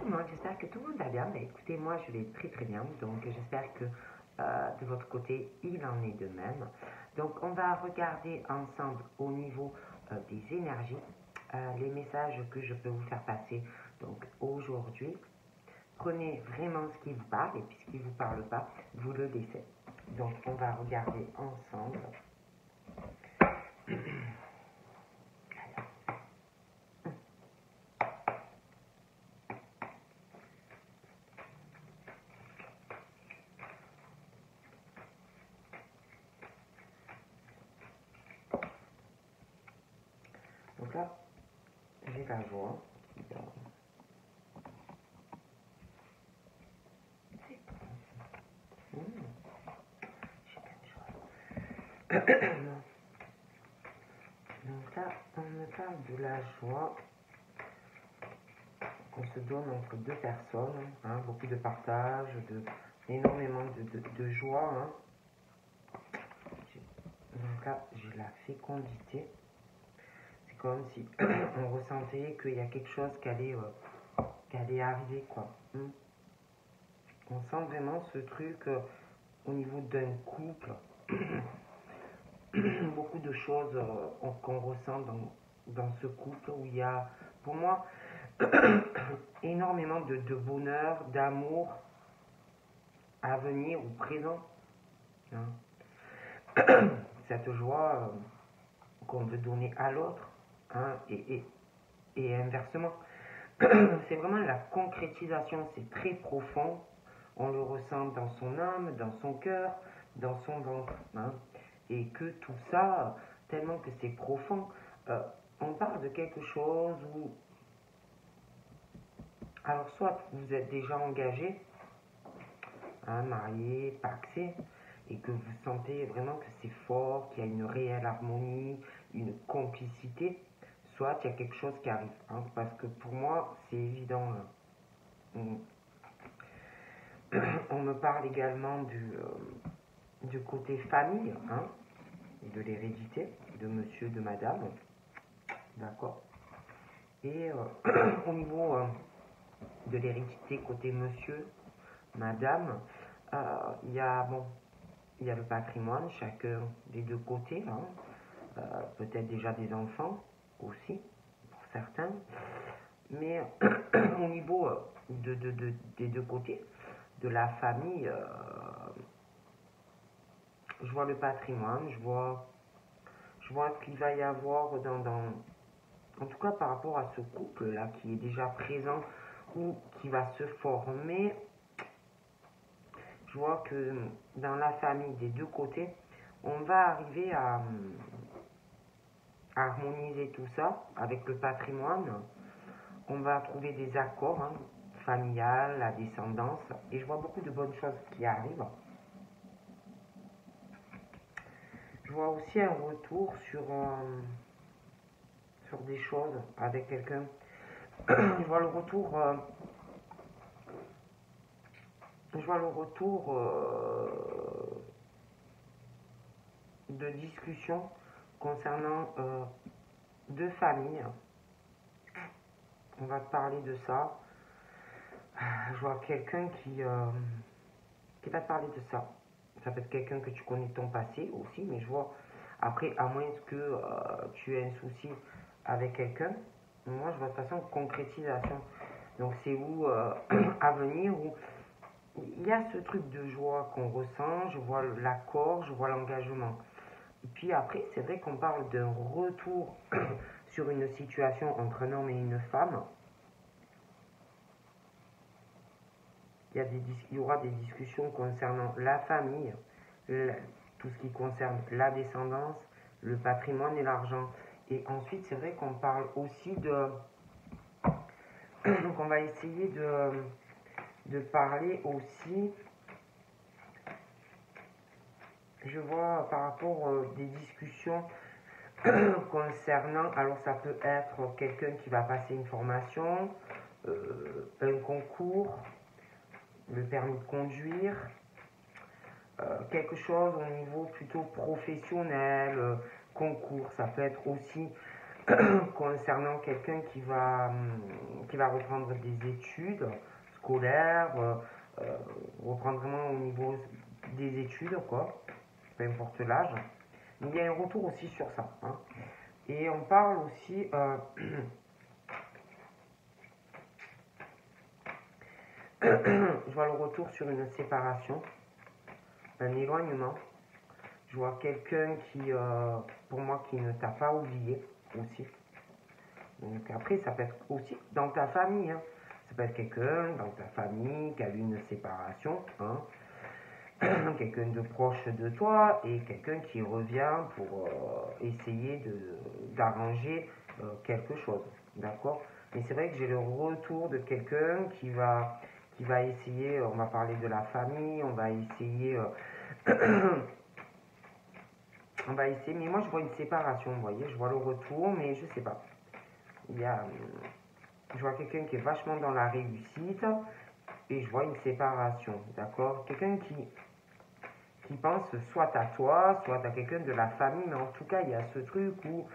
le monde, j'espère que tout le monde va bien. Bah, écoutez, moi je vais très très bien, donc j'espère que de votre côté il en est de même. Donc on va regarder ensemble au niveau des énergies les messages que je peux vous faire passer donc aujourd'hui. Prenez vraiment ce qui vous parle et puis ce qui ne vous parle pas, vous le laissez. Donc on va regarder ensemble. Donc là, j'ai la joie qui donne. J'ai plein de choses. Donc là, on me parle de la joie qu'on se donne entre deux personnes, hein, beaucoup de partage, énormément de joie. Hein. Donc là, j'ai la fécondité. C'est comme si on ressentait qu'il y a quelque chose qui allait arriver, quoi. On sent vraiment ce truc au niveau d'un couple. Beaucoup de choses qu'on ressent dans ce couple où il y a, pour moi, énormément de bonheur, d'amour à venir ou présent. Hein. Cette joie qu'on veut donner à l'autre, hein, et inversement. C'est vraiment la concrétisation, c'est très profond. On le ressent dans son âme, dans son cœur, dans son ventre. Hein. Et que tout ça, tellement que c'est profond, on parle de quelque chose où, alors soit vous êtes déjà engagé, hein, marié, paxé, et que vous sentez vraiment que c'est fort, qu'il y a une réelle harmonie, une complicité, soit il y a quelque chose qui arrive. Hein, parce que pour moi, c'est évident. On me parle également du côté famille, hein, de l'hérédité, de monsieur, de madame. D'accord. Et au niveau de l'hérédité côté monsieur, madame, il y a le patrimoine, chacun des deux côtés, hein, peut-être déjà des enfants aussi, pour certains, mais au niveau des deux côtés, de la famille, je vois le patrimoine, je vois ce qu'il va y avoir en tout cas par rapport à ce couple-là qui est déjà présent ou qui va se former. Je vois que dans la famille des deux côtés, on va arriver à harmoniser tout ça avec le patrimoine. On va trouver des accords, hein, familial, la descendance, et je vois beaucoup de bonnes choses qui arrivent. Je vois aussi un retour sur des choses avec quelqu'un. Je vois le retour de discussions concernant deux familles. On va te parler de ça. Je vois quelqu'un qui va te parler de ça. Ça peut être quelqu'un que tu connais de ton passé aussi, mais je vois, après, à moins que tu aies un souci avec quelqu'un, moi je vois de toute façon concrétisation. Donc c'est où, à venir, où il y a ce truc de joie qu'on ressent, je vois l'accord, je vois l'engagement. Et puis après, c'est vrai qu'on parle d'un retour sur une situation entre un homme et une femme. Il y aura des discussions concernant la famille, tout ce qui concerne la descendance, le patrimoine et l'argent. Et ensuite, c'est vrai qu'on parle aussi de... Donc on va essayer de parler aussi, je vois par rapport des discussions concernant, alors ça peut être quelqu'un qui va passer une formation, un concours, le permis de conduire, quelque chose au niveau plutôt professionnel, concours, ça peut être aussi concernant quelqu'un qui va reprendre des études scolaires, reprendre vraiment au niveau des études, quoi, peu importe l'âge. Il y a un retour aussi sur ça. Hein. Et on parle aussi, je vois le retour sur une séparation, un éloignement. Je vois quelqu'un qui, pour moi, qui ne t'a pas oublié aussi. Donc après, ça peut être aussi dans ta famille. Hein. Ça peut être quelqu'un dans ta famille qui a eu une séparation, hein. Quelqu'un de proche de toi et quelqu'un qui revient pour essayer d'arranger quelque chose. D'accord. Mais c'est vrai que j'ai le retour de quelqu'un qui va essayer, on va parler de la famille, on va essayer... on va essayer, mais moi je vois une séparation, vous voyez, je vois le retour, mais je sais pas. Il y a, je vois quelqu'un qui est vachement dans la réussite et je vois une séparation, d'accord. Quelqu'un qui pense soit à toi, soit à quelqu'un de la famille, mais en tout cas il y a ce truc où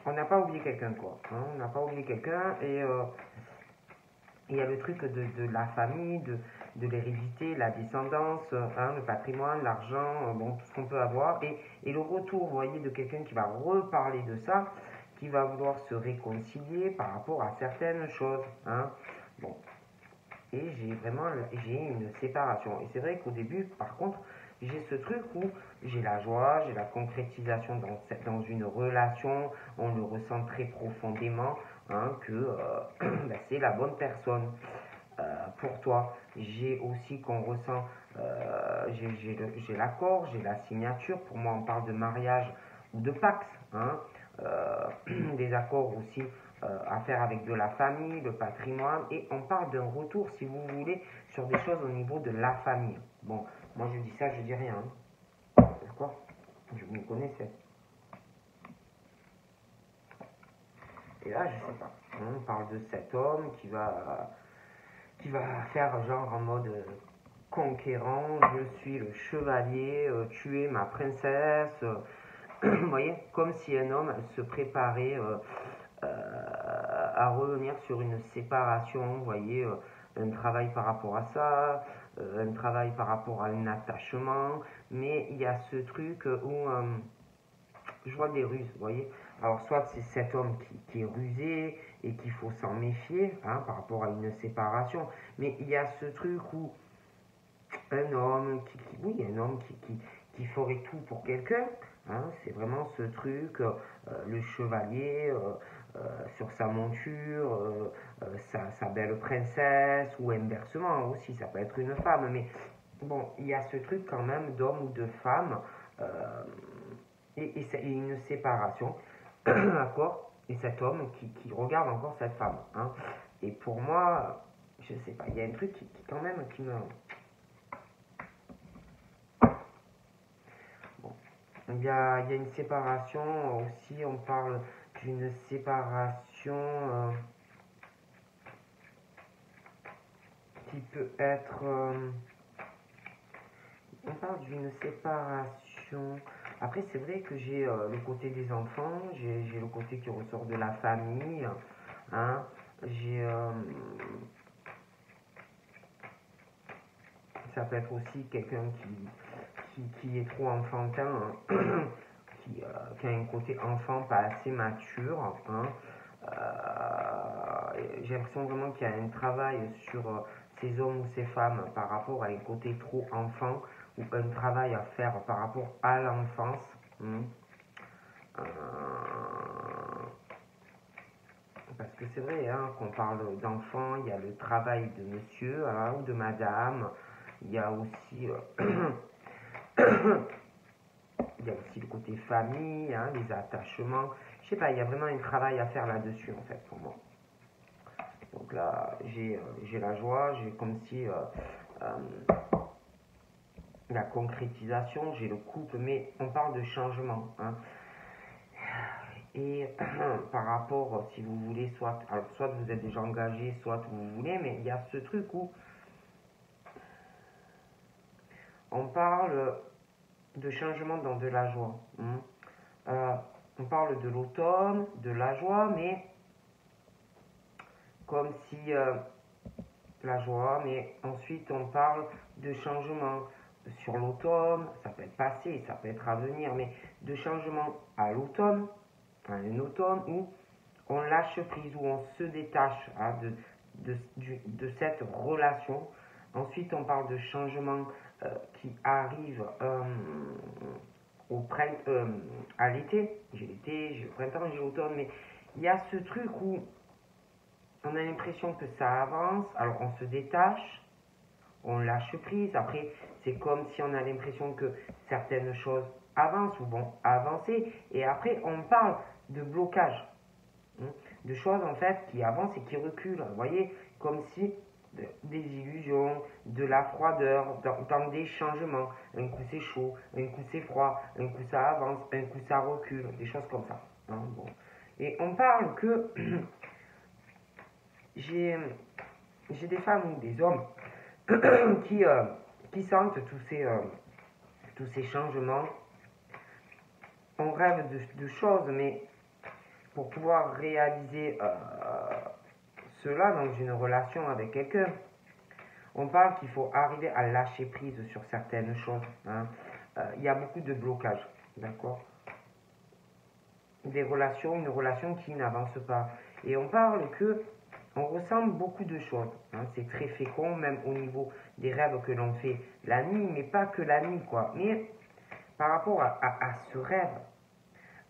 on n'a pas oublié quelqu'un, quoi. Hein, on n'a pas oublié quelqu'un et il y a le truc de la famille, de l'hérédité, la descendance, hein, le patrimoine, l'argent, bon, tout ce qu'on peut avoir. Et le retour, vous voyez, de quelqu'un qui va reparler de ça, qui va vouloir se réconcilier par rapport à certaines choses. Hein. Bon. Et j'ai une séparation. Et c'est vrai qu'au début, par contre, j'ai ce truc où j'ai la joie, j'ai la concrétisation dans une relation, on le ressent très profondément, hein, que ben, c'est la bonne personne pour toi. J'ai aussi qu'on ressent, j'ai l'accord, j'ai la signature, pour moi on parle de mariage ou de pacte, hein, des accords aussi à faire avec de la famille, le patrimoine, et on parle d'un retour, si vous voulez, sur des choses au niveau de la famille. Bon, moi je dis ça, je dis rien, hein. D'accord. Je m'y connaissais. Et là, je sais pas. On parle de cet homme qui va faire genre en mode conquérant, je suis le chevalier, tu es ma princesse. Vous voyez, comme si un homme se préparait à revenir sur une séparation, vous voyez, un travail par rapport à ça, un travail par rapport à un attachement, mais il y a ce truc où je vois des ruses, vous voyez. Alors soit c'est cet homme qui est rusé et qu'il faut s'en méfier, hein, par rapport à une séparation, mais il y a ce truc où un homme oui, un homme qui ferait tout pour quelqu'un, hein, c'est vraiment ce truc, le chevalier sur sa monture, sa belle princesse, ou inversement aussi, ça peut être une femme, mais bon, il y a ce truc quand même d'homme ou de femme, et une séparation, d'accord, et cet homme qui regarde encore cette femme, hein, et pour moi, je sais pas, il y a un truc qui quand même qui me... Bon. Il y a une séparation aussi, on parle d'une séparation qui peut être... on parle d'une séparation... Après, c'est vrai que j'ai le côté des enfants, j'ai le côté qui ressort de la famille, hein, j'ai... ça peut être aussi quelqu'un qui est trop enfantin, hein, qui a un côté enfant pas assez mature, hein. J'ai l'impression vraiment qu'il y a un travail sur ces hommes ou ces femmes par rapport à un côté trop enfant, ou un travail à faire par rapport à l'enfance, hein. Euh, parce que c'est vrai, hein, qu'on parle d'enfant, il y a le travail de monsieur, hein, ou de madame, il y a aussi il y a aussi le côté famille, hein, les attachements. Je sais pas, il y a vraiment un travail à faire là-dessus, en fait, pour moi. Donc là, j'ai la joie, j'ai comme si la concrétisation, j'ai le couple, mais on parle de changement, hein. Et par rapport, si vous voulez, soit vous êtes déjà engagé, soit vous voulez, mais il y a ce truc où on parle de changement dans de la joie. On parle de l'automne, de la joie, mais comme si la joie, mais ensuite on parle de changement sur l'automne, ça peut être passé, ça peut être à venir, mais de changement à l'automne, à un automne où on lâche prise, où on se détache de cette relation. Ensuite, on parle de changement qui arrive à l'été. J'ai l'été, j'ai le printemps, j'ai l'automne, mais il y a ce truc où on a l'impression que ça avance, alors on se détache, on lâche prise. Après, c'est comme si on a l'impression que certaines choses avancent ou vont avancer. Et après, on parle de blocage, de choses en fait qui avancent et qui reculent. Vous voyez, comme si des illusions, de la froideur, dans des changements. Un coup c'est chaud, un coup c'est froid, un coup ça avance, un coup ça recule, des choses comme ça. Bon. Et on parle que j'ai des femmes ou des hommes qui sentent tous ces changements. On rêve de choses, mais pour pouvoir réaliser cela dans une relation avec quelqu'un, on parle qu'il faut arriver à lâcher prise sur certaines choses. Il y a beaucoup de blocages, d'accord? Une relation qui n'avance pas. Et on parle que on ressent beaucoup de choses. C'est très fécond, même au niveau des rêves que l'on fait la nuit, mais pas que la nuit, quoi. Mais par rapport à ce rêve,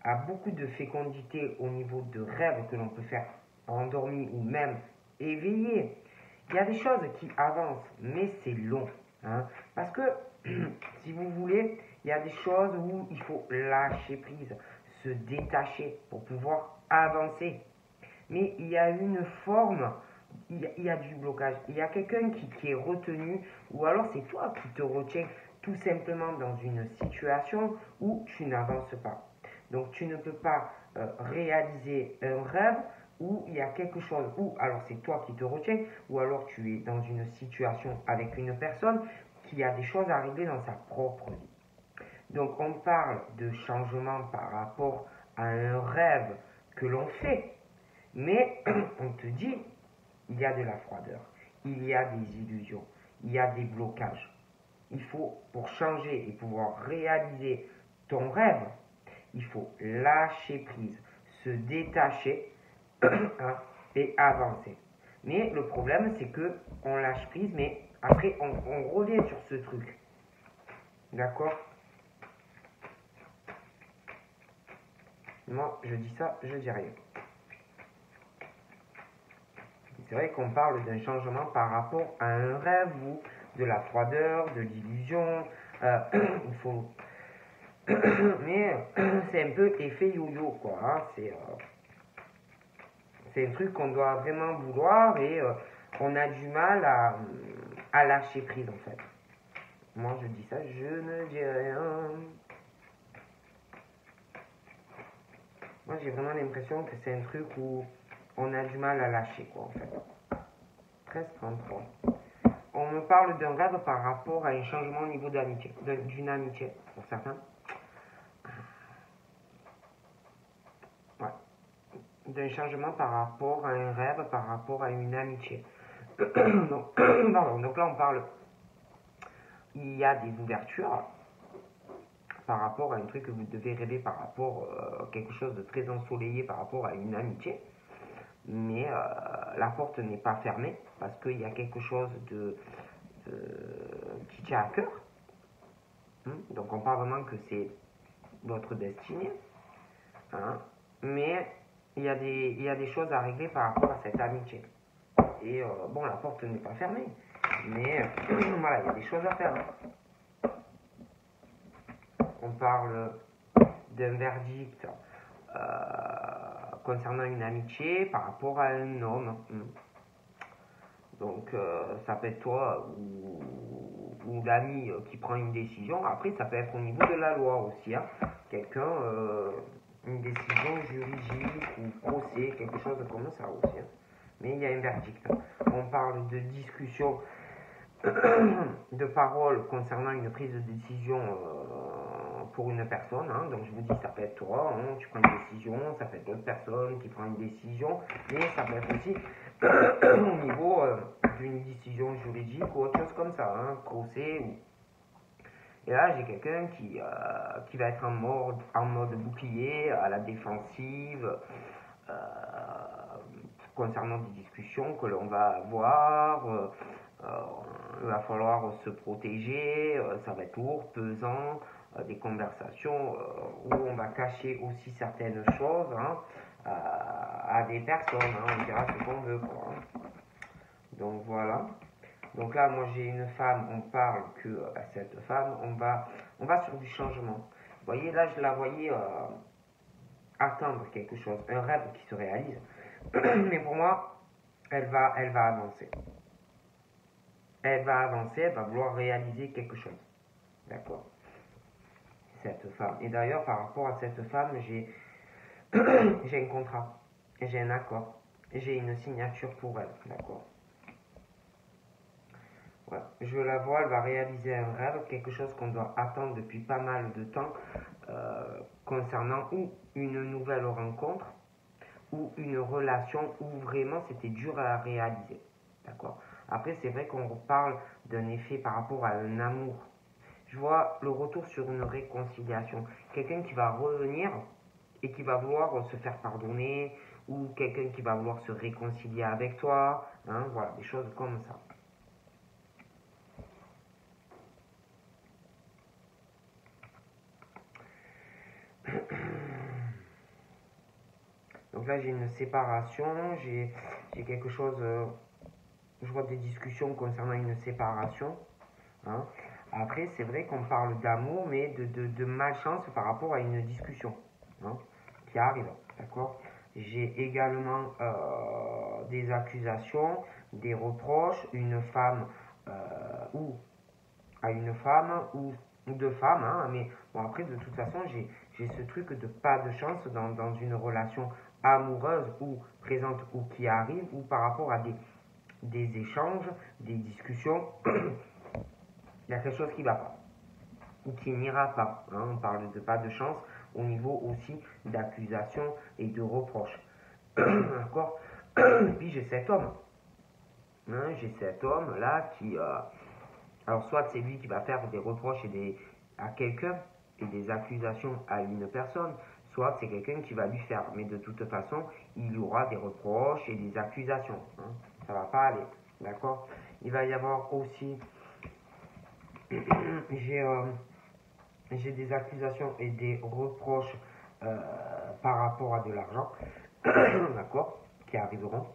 à beaucoup de fécondité au niveau de rêves que l'on peut faire endormi ou même éveillé, il y a des choses qui avancent, mais c'est long. Parce que, si vous voulez, il y a des choses où il faut lâcher prise, se détacher pour pouvoir avancer. Mais il y a une forme, il y a du blocage, il y a quelqu'un qui est retenu, ou alors c'est toi qui te retiens tout simplement dans une situation où tu n'avances pas. Donc tu ne peux pas réaliser un rêve où il y a quelque chose, ou alors c'est toi qui te retiens, ou alors tu es dans une situation avec une personne qui a des choses à régler dans sa propre vie. Donc on parle de changement par rapport à un rêve que l'on fait, mais on te dit, il y a de la froideur, il y a des illusions, il y a des blocages. Il faut, pour changer et pouvoir réaliser ton rêve, il faut lâcher prise, se détacher et avancer. Mais le problème, c'est que on lâche prise, mais après, on revient sur ce truc. D'accord? Moi, je dis ça, je dis rien. C'est vrai qu'on parle d'un changement par rapport à un rêve ou de la froideur, de l'illusion. Il faut. Mais c'est un peu effet yo-yo, quoi. C'est un truc qu'on doit vraiment vouloir et on a du mal à lâcher prise, en fait. Moi, je dis ça, je ne dis rien. Moi, j'ai vraiment l'impression que c'est un truc où on a du mal à lâcher, quoi, en fait. 13-33. On me parle d'un rêve par rapport à un changement au niveau d'amitié, d'une amitié, pour certains. Ouais. D'un changement par rapport à un rêve, par rapport à une amitié. donc, pardon, donc là, on parle. Il y a des ouvertures par rapport à un truc que vous devez rêver par rapport à quelque chose de très ensoleillé par rapport à une amitié. Mais la porte n'est pas fermée parce qu'il y a quelque chose qui tient à cœur. Donc on parle vraiment que c'est votre destinée. Mais il y a des choses à régler par rapport à cette amitié. Et bon, la porte n'est pas fermée. Mais voilà, il y a des choses à faire. On parle d'un verdict concernant une amitié par rapport à un homme. Donc ça peut être toi ou l'ami qui prend une décision. Après, ça peut être au niveau de la loi aussi. Quelqu'un, une décision juridique ou procès, quelque chose comme ça aussi. Mais il y a un verdict. On parle de discussion, de parole concernant une prise de décision pour une personne, hein. Donc je vous dis, ça peut être toi, hein, tu prends une décision, ça peut être d'autres personnes qui prennent une décision, mais ça peut être aussi au niveau d'une décision juridique ou autre chose comme ça, hein, procès. Et là, j'ai quelqu'un qui va être en mode bouclier, à la défensive, euh, concernant des discussions que l'on va avoir. Il va falloir se protéger, ça va être lourd, pesant, des conversations où on va cacher aussi certaines choses, hein, à des personnes, hein, on dira ce qu'on veut, quoi. Donc voilà. Donc là, moi j'ai une femme, on parle que à cette femme, on va sur du changement. Vous voyez, là je la voyais attendre quelque chose, un rêve qui se réalise. Mais pour moi, elle va avancer. Elle va avancer, elle va vouloir réaliser quelque chose. D'accord? Cette femme. Et d'ailleurs, par rapport à cette femme, j'ai un contrat, j'ai un accord, j'ai une signature pour elle. D'accord? Voilà. Je la vois, elle va réaliser un rêve, quelque chose qu'on doit attendre depuis pas mal de temps, concernant ou une nouvelle rencontre, ou une relation où vraiment c'était dur à réaliser. D'accord? Après, c'est vrai qu'on parle d'un effet par rapport à un amour. Je vois le retour sur une réconciliation. Quelqu'un qui va revenir et qui va vouloir se faire pardonner, ou quelqu'un qui va vouloir se réconcilier avec toi. Hein, voilà, des choses comme ça. Donc là, j'ai une séparation, j'ai quelque chose, je vois des discussions concernant une séparation. Hein. Après, c'est vrai qu'on parle d'amour, mais de malchance par rapport à une discussion, hein, qui arrive, d'accord? J'ai également des accusations, des reproches, une femme ou à une femme ou deux femmes, hein, mais bon, après, de toute façon, j'ai ce truc de pas de chance dans une relation amoureuse ou présente ou qui arrive, ou par rapport à des échanges, des discussions, il y a quelque chose qui ne va pas, ou qui n'ira pas. Hein, on parle de pas de chance au niveau aussi d'accusation et de reproches. D'accord. Puis j'ai cet homme. Hein, j'ai cet homme là qui... alors soit c'est lui qui va faire des reproches à quelqu'un et des accusations à une personne, soit c'est quelqu'un qui va lui faire. Mais de toute façon, il y aura des reproches et des accusations. Hein. Ça ne va pas aller. D'accord. Il va y avoir aussi... j'ai des accusations et des reproches par rapport à de l'argent, d'accord, qui arriveront.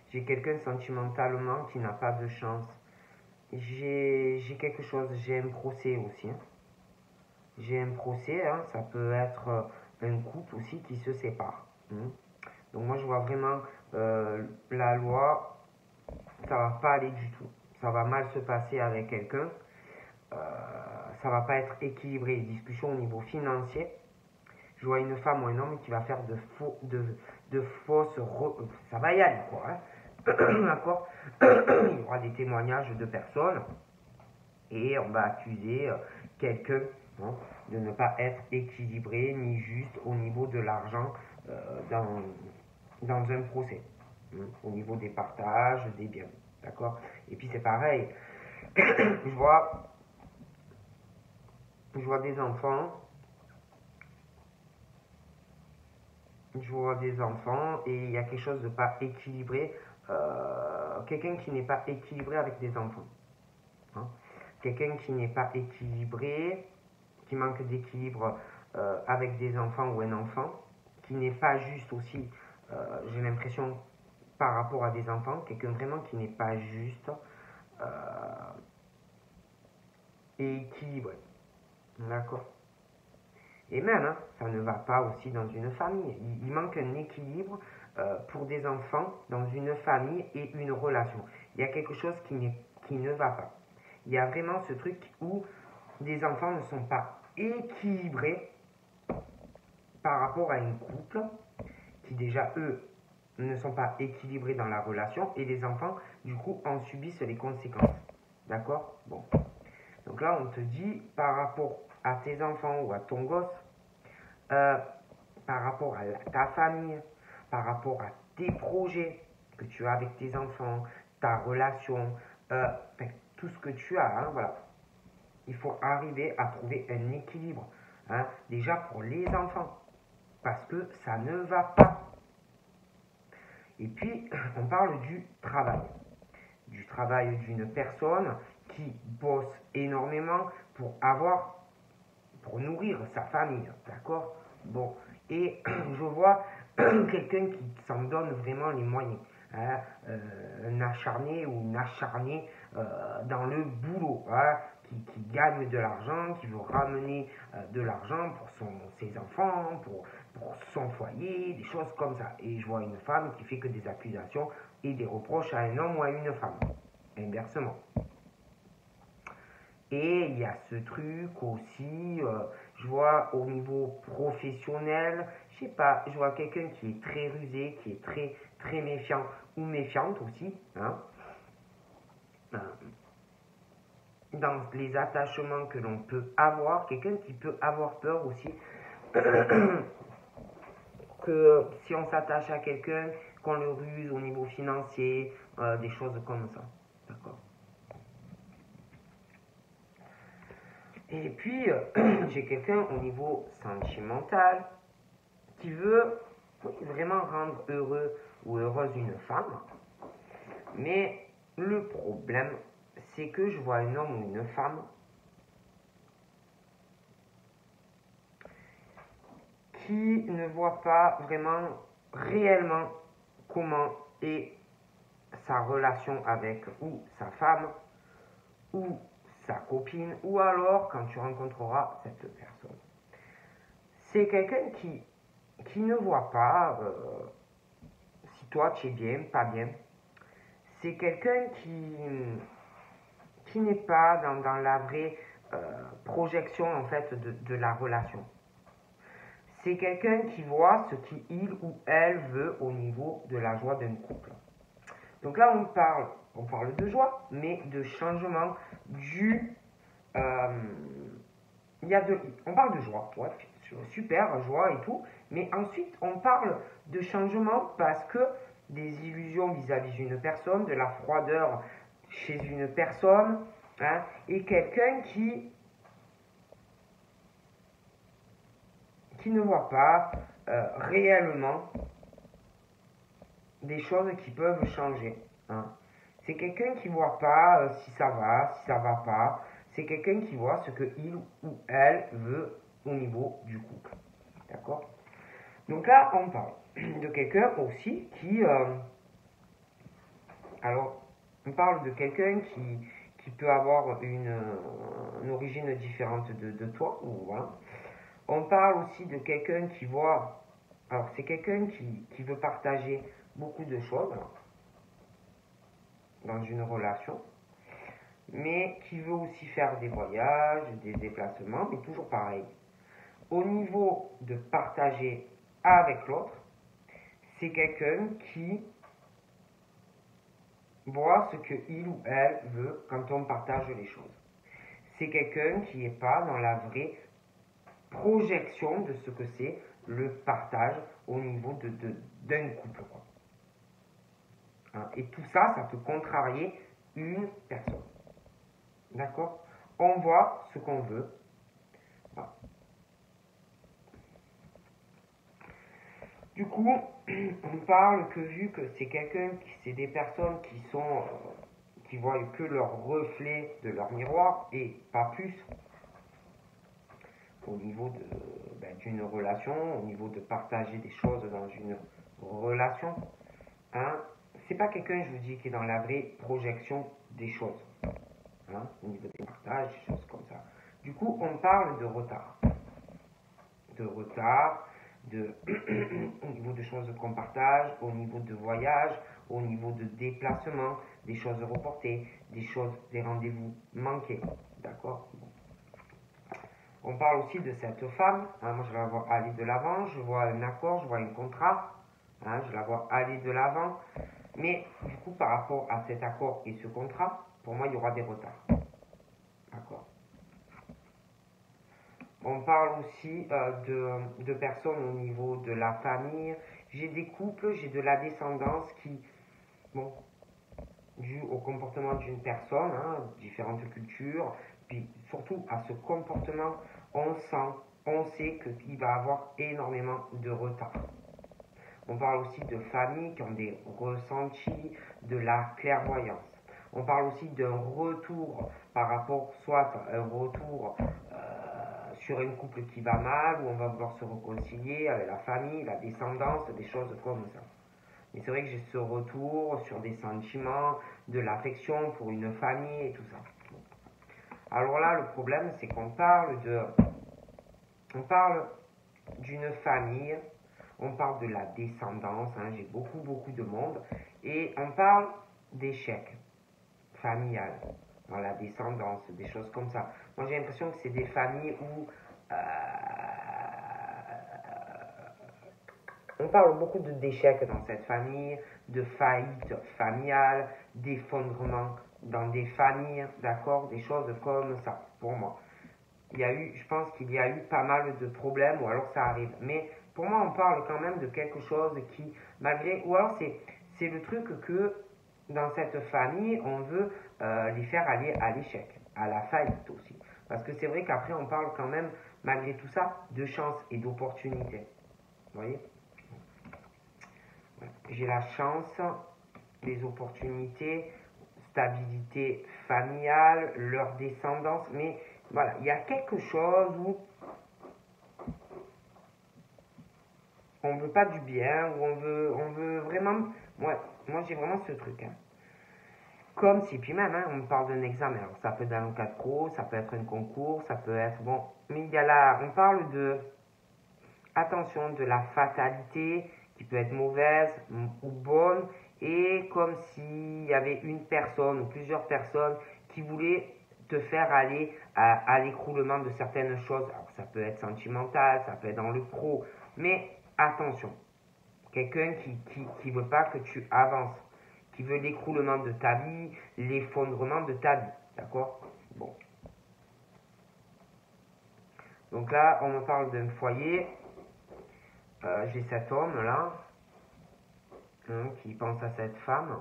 J'ai quelqu'un sentimentalement qui n'a pas de chance. J'ai quelque chose, j'ai un procès aussi. Hein. J'ai un procès, hein, ça peut être un couple aussi qui se sépare. Hein. Donc moi je vois vraiment la loi, ça va pas aller du tout. Ça va mal se passer avec quelqu'un. Ça va pas être équilibré. Discussion au niveau financier. Je vois une femme ou un homme qui va faire de fausses... ça va y aller, quoi. Hein. D'accord. Il y aura des témoignages de personnes et on va accuser quelqu'un, hein, de ne pas être équilibré ni juste au niveau de l'argent dans un procès, hein, au niveau des partages, des biens. D'accord. Et puis c'est pareil. je vois des enfants. Je vois des enfants et il y a quelque chose de pas équilibré. Quelqu'un qui n'est pas équilibré avec des enfants. Hein. Quelqu'un qui n'est pas équilibré, qui manque d'équilibre avec des enfants ou un enfant, qui n'est pas juste aussi, j'ai l'impression, par rapport à des enfants, quelqu'un vraiment qui n'est pas juste et équilibré. D'accord. Et même, hein, ça ne va pas aussi dans une famille. Il manque un équilibre pour des enfants dans une famille et une relation. Il y a quelque chose qui ne va pas. Il y a vraiment ce truc où des enfants ne sont pas équilibrés par rapport à un couple qui déjà, eux, ne sont pas équilibrés dans la relation et les enfants, du coup, en subissent les conséquences. D'accord? Bon. Donc là, on te dit, par rapport à tes enfants ou à ton gosse, par rapport à ta famille, par rapport à tes projets que tu as avec tes enfants, ta relation, tout ce que tu as, hein, voilà. Il faut arriver à trouver un équilibre, hein, déjà pour les enfants, parce que ça ne va pas. Et puis, on parle du travail d'une personne qui bosse énormément pour nourrir sa famille, d'accord? Bon, et je vois quelqu'un qui s'en donne vraiment les moyens, hein, un acharné ou une acharnée dans le boulot, hein, qui gagne de l'argent, qui veut ramener de l'argent pour ses enfants, pour son foyer, des choses comme ça. Et je vois une femme qui fait que des accusations et des reproches à un homme ou à une femme, inversement. Et il y a ce truc aussi, je vois au niveau professionnel, je sais pas, je vois quelqu'un qui est très rusé, qui est très, très méfiant ou méfiante aussi, hein, dans les attachements que l'on peut avoir, quelqu'un qui peut avoir peur aussi que si on s'attache à quelqu'un, qu'on le ruse au niveau financier, des choses comme ça, d'accord. Et puis, j'ai quelqu'un au niveau sentimental qui veut vraiment rendre heureux ou heureuse une femme. Mais le problème, c'est que je vois un homme ou une femme qui ne voit pas vraiment réellement comment est sa relation avec ou sa femme ou sa copine ou alors quand tu rencontreras cette personne. C'est quelqu'un qui ne voit pas si toi tu es bien, pas bien. C'est quelqu'un qui n'est pas dans la vraie projection en fait de la relation. C'est quelqu'un qui voit ce qu'il ou elle veut au niveau de la joie d'un couple. Donc là on parle de joie, mais de changement du on parle de joie, ouais, super, joie et tout, mais ensuite on parle de changement parce que des illusions vis-à-vis d'une personne, de la froideur chez une personne, hein, et quelqu'un qui ne voit pas réellement des choses qui peuvent changer. Hein. C'est quelqu'un qui ne voit pas si ça va, si ça va pas. C'est quelqu'un qui voit ce qu'il ou elle veut au niveau du couple. D'accord? Donc là, on parle de quelqu'un aussi qui... alors, on parle de quelqu'un qui peut avoir une origine différente de toi. Ou, voilà. On parle aussi de quelqu'un qui voit... Alors, c'est quelqu'un qui veut partager beaucoup de choses dans une relation, mais qui veut aussi faire des voyages, des déplacements, mais toujours pareil. Au niveau de partager avec l'autre, c'est quelqu'un qui voit ce qu'il ou elle veut quand on partage les choses. C'est quelqu'un qui n'est pas dans la vraie projection de ce que c'est le partage au niveau d'un couple. Quoi. Hein, et tout ça, ça peut contrarier une personne. D'accord? On voit ce qu'on veut. Voilà. Du coup, on parle que vu que c'est c'est des personnes qui voient que leur reflet de leur miroir et pas plus au niveau d'une relation, au niveau de partager des choses dans une relation. Hein, c'est pas quelqu'un, je vous dis, qui est dans la vraie projection des choses. Hein, au niveau des partages, des choses comme ça. Du coup, on parle de retard. Au niveau de choses qu'on partage, au niveau de voyage, au niveau de déplacement, des choses reportées, des rendez-vous manqués. D'accord? On parle aussi de cette femme. Hein, moi, je vais aller de l'avant. Je vois un accord, je vois un contrat. Hein, je la vois aller de l'avant. Mais du coup, par rapport à cet accord et ce contrat, pour moi, il y aura des retards. D'accord. On parle aussi de personnes au niveau de la famille. J'ai des couples, j'ai de la descendance qui, bon, dû au comportement d'une personne, hein, différentes cultures, puis surtout à ce comportement, on sait qu'il va avoir énormément de retard. On parle aussi de familles qui ont des ressentis, de la clairvoyance. On parle aussi d'un retour par rapport, soit un retour sur un couple qui va mal, où on va vouloir se réconcilier avec la famille, la descendance, des choses comme ça. Mais c'est vrai que j'ai ce retour sur des sentiments, de l'affection pour une famille et tout ça. Alors là, le problème, c'est qu'on parle d'une famille, on parle de la descendance, hein, j'ai beaucoup de monde, et on parle d'échec familial dans la descendance, des choses comme ça. Moi, j'ai l'impression que c'est des familles où on parle beaucoup d'échecs dans cette famille, de faillite familiale, d'effondrement dans des familles, d'accord, des choses comme ça, pour moi. Je pense qu'il y a eu pas mal de problèmes, ou alors ça arrive. Mais pour moi, on parle quand même de quelque chose qui, malgré, ou alors c'est le truc que dans cette famille, on veut les faire aller à l'échec, à la faillite aussi. Parce que c'est vrai qu'après, on parle quand même, malgré tout ça, de chance et d'opportunité. Vous voyez? J'ai la chance, les opportunités, stabilité familiale, leur descendance, mais voilà, il y a quelque chose où on veut pas du bien, où on veut vraiment, moi j'ai vraiment ce truc, hein. Comme si, puis même, hein, on me parle d'un examen, alors ça peut être un cadre pro, ça peut être un concours, ça peut être, bon, mais il y a là, on parle de, attention, de la fatalité, qui peut être mauvaise ou bonne, et comme s'il y avait une personne ou plusieurs personnes qui voulaient te faire aller à l'écroulement de certaines choses. Alors ça peut être sentimental, ça peut être dans le pro, mais attention, quelqu'un qui veut pas que tu avances, qui veut l'écroulement de ta vie, l'effondrement de ta vie, d'accord? Bon. Donc là, on me parle d'un foyer. J'ai cet homme là, hein, qui pense à cette femme,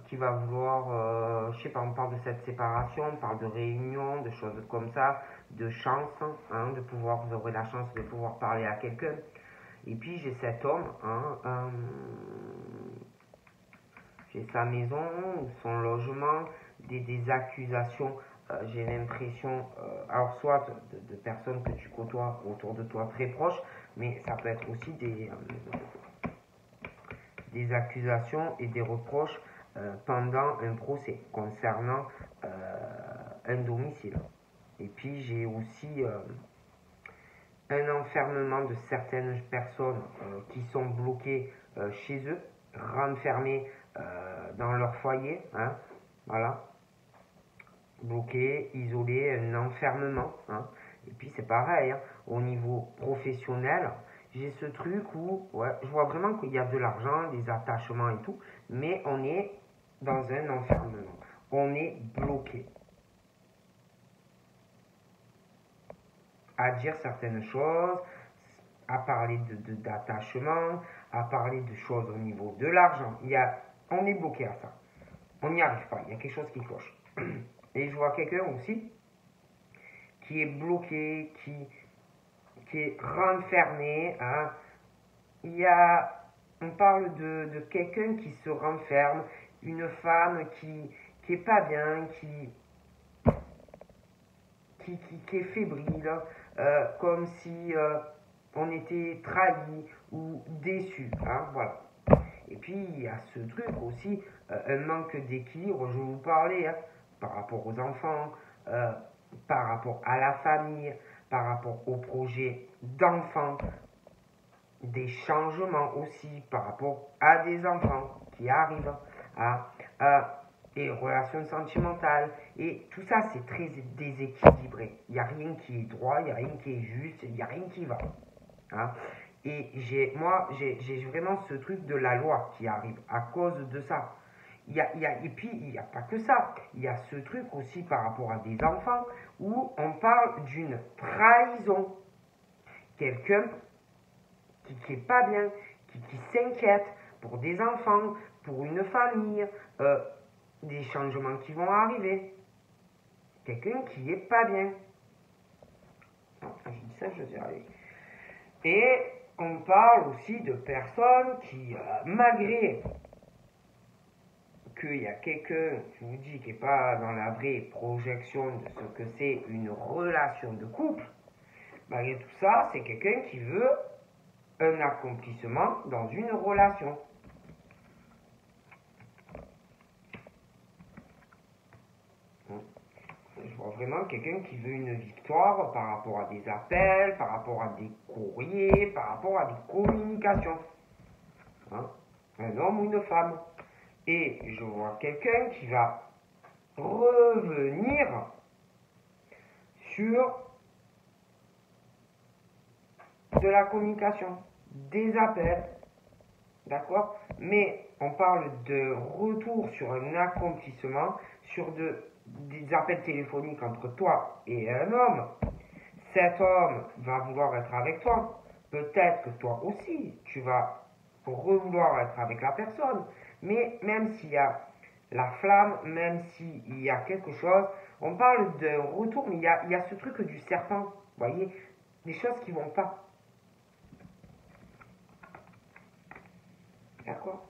qui va vouloir, je sais pas, on parle de cette séparation, on parle de réunion, de choses comme ça, de chance, hein, de pouvoir, vous aurez la chance de pouvoir parler à quelqu'un. Et puis j'ai cet homme, hein, j'ai sa maison, son logement, des accusations. J'ai l'impression, alors soit de personnes que tu côtoies autour de toi très proches, mais ça peut être aussi des accusations et des reproches pendant un procès concernant un domicile. Et puis j'ai aussi un enfermement de certaines personnes qui sont bloquées chez eux, renfermées dans leur foyer, hein, voilà, bloquées, isolées, un enfermement, hein. Et puis c'est pareil, hein, au niveau professionnel, j'ai ce truc où ouais, je vois vraiment qu'il y a de l'argent, des attachements et tout, mais on est dans un enfermement, on est bloqué à dire certaines choses, à parler d'attachement, à parler de choses au niveau de l'argent. On est bloqué à ça. On n'y arrive pas. Il y a quelque chose qui cloche. Et je vois quelqu'un aussi qui est bloqué, qui est renfermé. Hein. On parle de quelqu'un qui se renferme, une femme qui est pas bien, qui est fébrile, comme si on était trahi ou déçu. Hein, voilà. Et puis il y a ce truc aussi, un manque d'équilibre, je vais vous parler, hein, par rapport aux enfants, par rapport à la famille, par rapport au projet d'enfants, des changements aussi par rapport à des enfants qui arrivent, à des relations sentimentales. Et tout ça, c'est très déséquilibré. Il n'y a rien qui est droit, il n'y a rien qui est juste, il n'y a rien qui va. Hein. Et j'ai vraiment ce truc de la loi qui arrive à cause de ça. Et puis, il n'y a pas que ça. Il y a ce truc aussi par rapport à des enfants où on parle d'une trahison. Quelqu'un qui est pas bien, qui s'inquiète pour des enfants, pour une famille, des changements qui vont arriver. Quelqu'un qui est pas bien. Non, je dis ça, je dis allez. Et on parle aussi de personnes qui, malgré qu'il y a quelqu'un, je vous dis, qui n'est pas dans la vraie projection de ce que c'est une relation de couple, malgré tout ça, c'est quelqu'un qui veut un accomplissement dans une relation. Je vois vraiment quelqu'un qui veut une victoire par rapport à des appels, par rapport à des courriers, par rapport à des communications. Hein? Un homme ou une femme. Et je vois quelqu'un qui va revenir sur de la communication, des appels, d'accord? Mais on parle de retour sur un accomplissement, sur des appels téléphoniques entre toi et un homme. Cet homme va vouloir être avec toi. Peut-être que toi aussi, tu vas vouloir être avec la personne. Mais même s'il y a la flamme, même s'il y a quelque chose, on parle de retour, mais il y a ce truc du serpent, vous voyez, des choses qui vont pas. D'accord?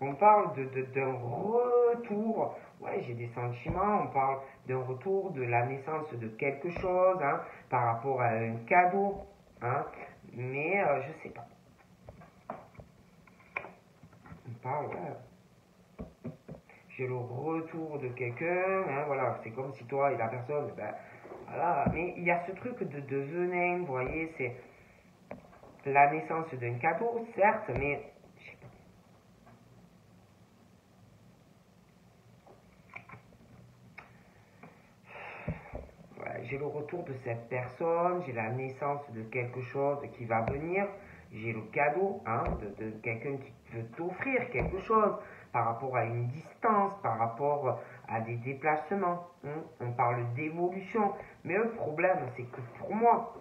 On parle d'un retour, ouais, j'ai des sentiments, on parle d'un retour de la naissance de quelque chose, hein, par rapport à un cadeau, hein, mais je sais pas. On parle, ouais, j'ai le retour de quelqu'un, hein, voilà, c'est comme si toi et la personne, ben, voilà, mais il y a ce truc de venin, vous voyez, c'est la naissance d'un cadeau, certes, mais je sais pas. Ouais, j'ai le retour de cette personne, j'ai la naissance de quelque chose qui va venir, j'ai le cadeau, hein, de quelqu'un qui veut t'offrir quelque chose par rapport à une distance, par rapport à des déplacements. Hein. On parle d'évolution, mais le problème, c'est que pour moi,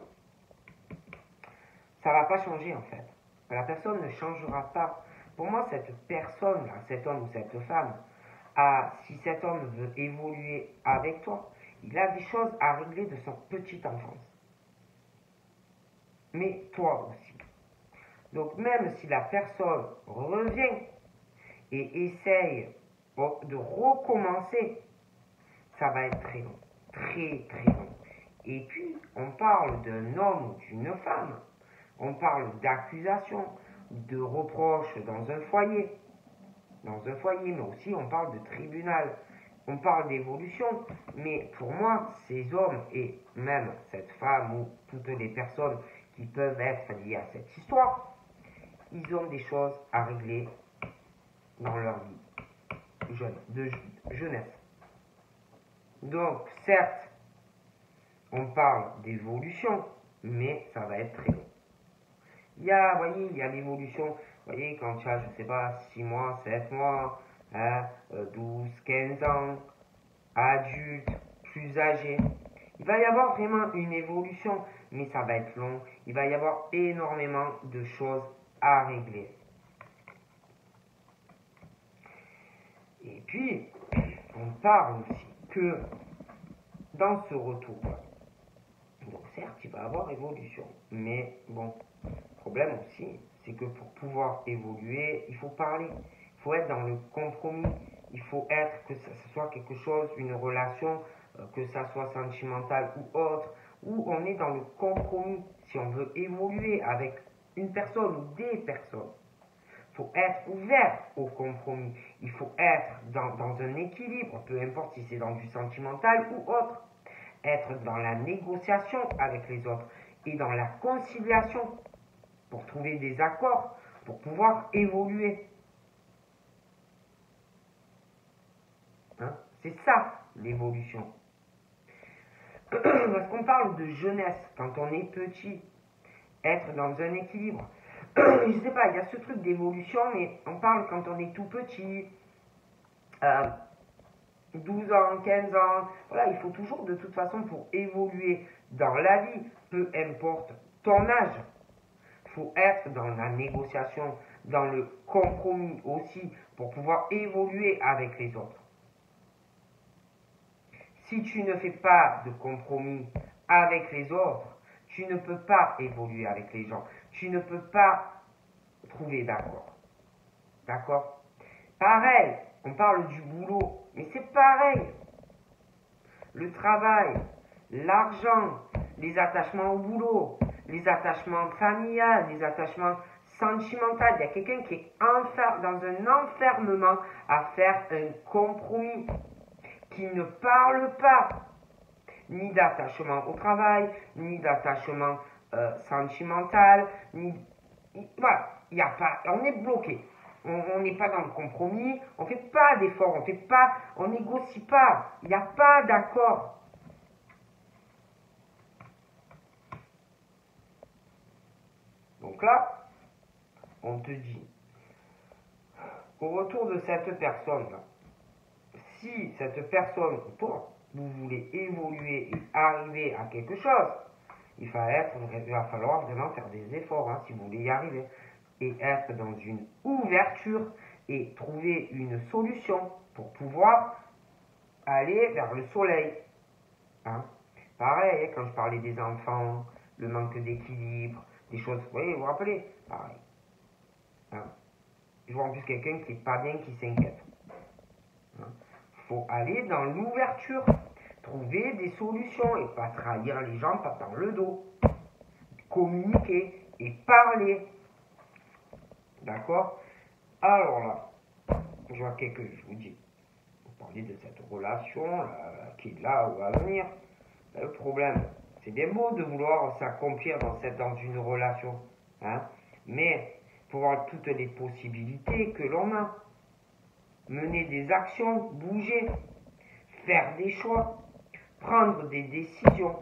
ça va pas changer en fait. La personne ne changera pas. Pour moi, cette personne-là, cet homme ou cette femme, si cet homme veut évoluer avec toi, il a des choses à régler de son petite enfance. Mais toi aussi. Donc même si la personne revient et essaye de recommencer, ça va être très long. Très très long. Et puis, on parle d'un homme ou d'une femme. On parle d'accusation, de reproches dans un foyer. Mais aussi on parle de tribunal. On parle d'évolution, mais pour moi, ces hommes et même cette femme ou toutes les personnes qui peuvent être liées à cette histoire, ils ont des choses à régler dans leur vie de jeunesse. Donc, certes, on parle d'évolution, mais ça va être très long. Vous voyez, il y a l'évolution, vous voyez, quand tu as, je sais pas, 6 mois, 7 mois, hein, 12, 15 ans, adulte, plus âgé. Il va y avoir vraiment une évolution, mais ça va être long. Il va y avoir énormément de choses à régler. Et puis, on parle aussi que dans ce retour, donc certes, il va y avoir évolution, mais bon, le problème aussi, c'est que pour pouvoir évoluer, il faut parler, il faut être dans le compromis, il faut être, que ce soit quelque chose, une relation, que ça soit sentimental ou autre, où on est dans le compromis, si on veut évoluer avec une personne ou des personnes. Il faut être ouvert au compromis, il faut être dans un équilibre, peu importe si c'est dans du sentimental ou autre, être dans la négociation avec les autres et dans la conciliation pour trouver des accords, pour pouvoir évoluer. Hein? C'est ça l'évolution. Parce qu'on parle de jeunesse, quand on est petit, être dans un équilibre. Je sais pas, il y a ce truc d'évolution, mais on parle quand on est tout petit, 12 ans, 15 ans, voilà, il faut toujours de toute façon pour évoluer dans la vie, peu importe ton âge, il faut être dans la négociation, dans le compromis aussi, pour pouvoir évoluer avec les autres. Si tu ne fais pas de compromis avec les autres, tu ne peux pas évoluer avec les gens. Tu ne peux pas trouver d'accord. D'accord? Pareil, on parle du boulot, mais c'est pareil. Le travail, l'argent, les attachements au boulot, les attachements familiales, les attachements sentimentaux. Il y a quelqu'un qui est dans un enfermement à faire un compromis, qui ne parle pas ni d'attachement au travail, ni d'attachement sentimental, voilà, il y a pas, on est bloqué. On n'est pas dans le compromis, on ne fait pas d'efforts, on négocie pas, il n'y a pas d'accord. Donc là, on te dit, au retour de cette personne-là, si cette personne, toi, vous voulez évoluer et arriver à quelque chose, il va falloir vraiment faire des efforts hein, si vous voulez y arriver. Et être dans une ouverture et trouver une solution pour pouvoir aller vers le soleil. Hein. Pareil, quand je parlais des enfants, le manque d'équilibre, des choses, vous voyez, vous vous rappelez? Pareil. Hein. Je vois en plus quelqu'un qui n'est pas bien, qui s'inquiète. Il faut aller dans l'ouverture, trouver des solutions et pas trahir les gens, pas dans le dos. Communiquer et parler. D'accord? Alors là, je vois je vous dis, vous parlez de cette relation qui est là ou à venir. Le problème, c'est bien beau de vouloir s'accomplir dans une relation, hein, mais il faut voir toutes les possibilités que l'on a. Mener des actions, bouger, faire des choix, prendre des décisions.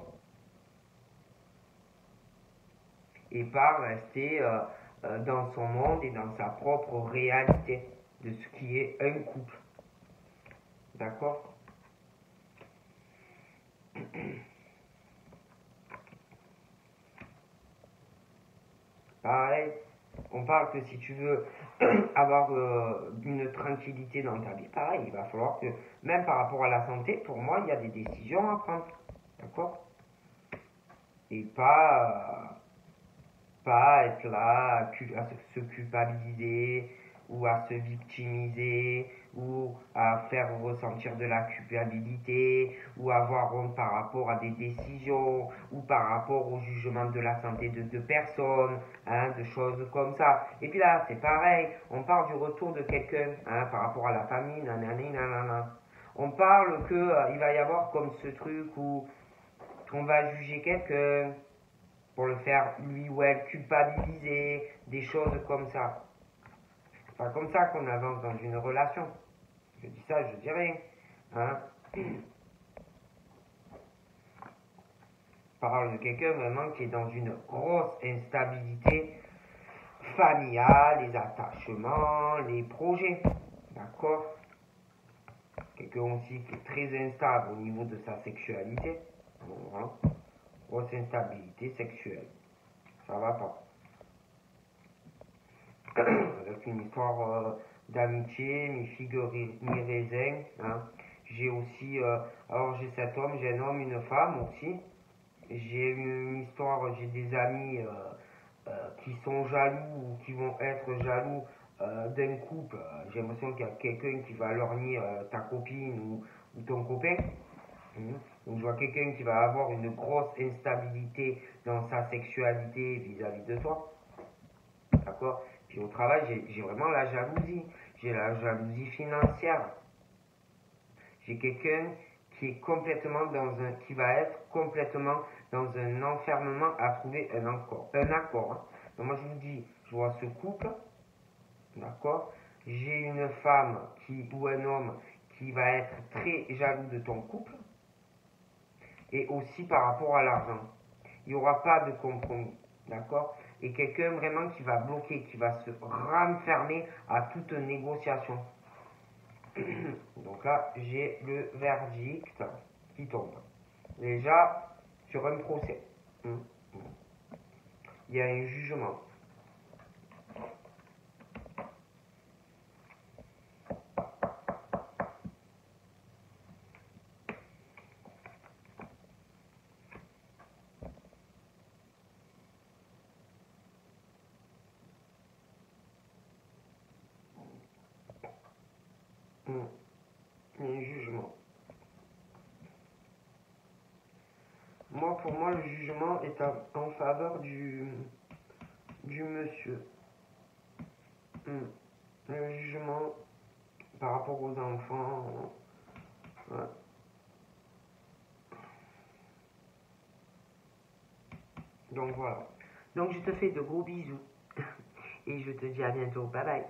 Et pas rester dans son monde et dans sa propre réalité de ce qui est un couple. D'accord? Pareil, on parle que si tu veux avoir une tranquillité dans ta vie, pareil, il va falloir que, même par rapport à la santé, pour moi, il y a des décisions à prendre. D'accord? Et pas être là à se culpabiliser ou à se victimiser ou à faire ressentir de la culpabilité ou avoir honte par rapport à des décisions ou par rapport au jugement de la santé de deux personnes, hein, de choses comme ça. Et puis là, c'est pareil, on parle du retour de quelqu'un hein, par rapport à la famille, nanani, nanana. On parle que il va y avoir comme ce truc où on va juger quelqu'un pour le faire lui ou elle culpabiliser, des choses comme ça. C'est pas comme ça qu'on avance dans une relation. Je dis ça, je dis rien. Hein? On parle de quelqu'un vraiment qui est dans une grosse instabilité familiale, les attachements, les projets. D'accord? Quelqu'un aussi qui est très instable au niveau de sa sexualité. Voilà. Grosse instabilité sexuelle. Ça va pas. Avec une histoire d'amitié, mi figue, mi raisin. Hein. J'ai aussi, alors j'ai cet homme, j'ai un homme, une femme aussi. J'ai une histoire, j'ai des amis qui sont jaloux ou qui vont être jaloux d'un couple. J'ai l'impression qu'il y a quelqu'un qui va lorgner ta copine ou ton copain. Donc je vois quelqu'un qui va avoir une grosse instabilité dans sa sexualité vis-à-vis de toi. D'accord? Puis au travail, j'ai vraiment la jalousie. J'ai la jalousie financière. J'ai quelqu'un qui est complètement qui va être complètement dans un enfermement à trouver un accord. Hein. Donc moi je vous dis, je vois ce couple, d'accord? J'ai une femme ou un homme qui va être très jaloux de ton couple. et aussi par rapport à l'argent. Il n'y aura pas de compromis, d'accord? Et quelqu'un vraiment qui va bloquer, qui va se renfermer à toute négociation. Donc là, j'ai le verdict qui tombe. Déjà, sur un procès, il y a un jugement. Il y a un jugement. Pour moi, le jugement est en faveur du monsieur. Le jugement par rapport aux enfants. Ouais. Donc voilà. Donc je te fais de gros bisous. Et je te dis à bientôt. Bye bye.